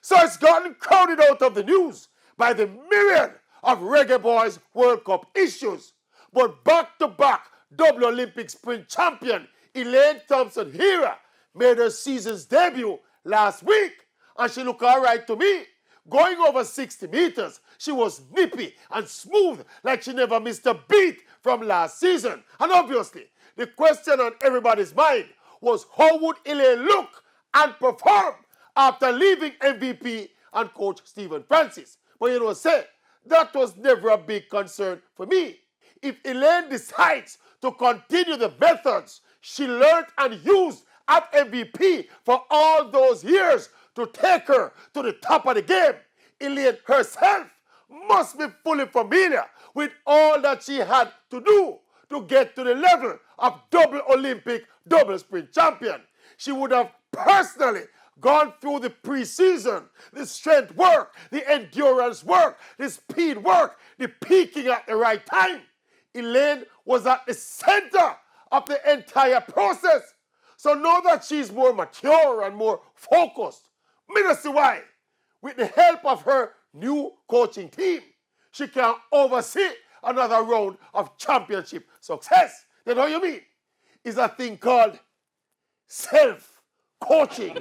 So it's gotten crowded out of the news by the myriad of Reggae Boys World Cup issues. But back-to-back double Olympic sprint champion Elaine Thompson-Herah made her season's debut last week, and she looked all right to me. Going over 60 meters, she was nippy and smooth like she never missed a beat from last season. And obviously, the question on everybody's mind was how would Elaine look and perform after leaving MVP and coach Stephen Francis. But you know, that was never a big concern for me. If Elaine decides to continue the methods she learned and used at MVP for all those years to take her to the top of the game, Elaine herself must be fully familiar with all that she had to do to get to the level of double Olympic double sprint champion. She would have personally gone through the preseason, the strength work, the endurance work, the speed work, the peaking at the right time. Elaine was at the center of the entire process. So now that she's more mature and more focused, me not see why, with the help of her new coaching team, she can oversee another round of championship success. You know what you mean? It's a thing called self-coaching.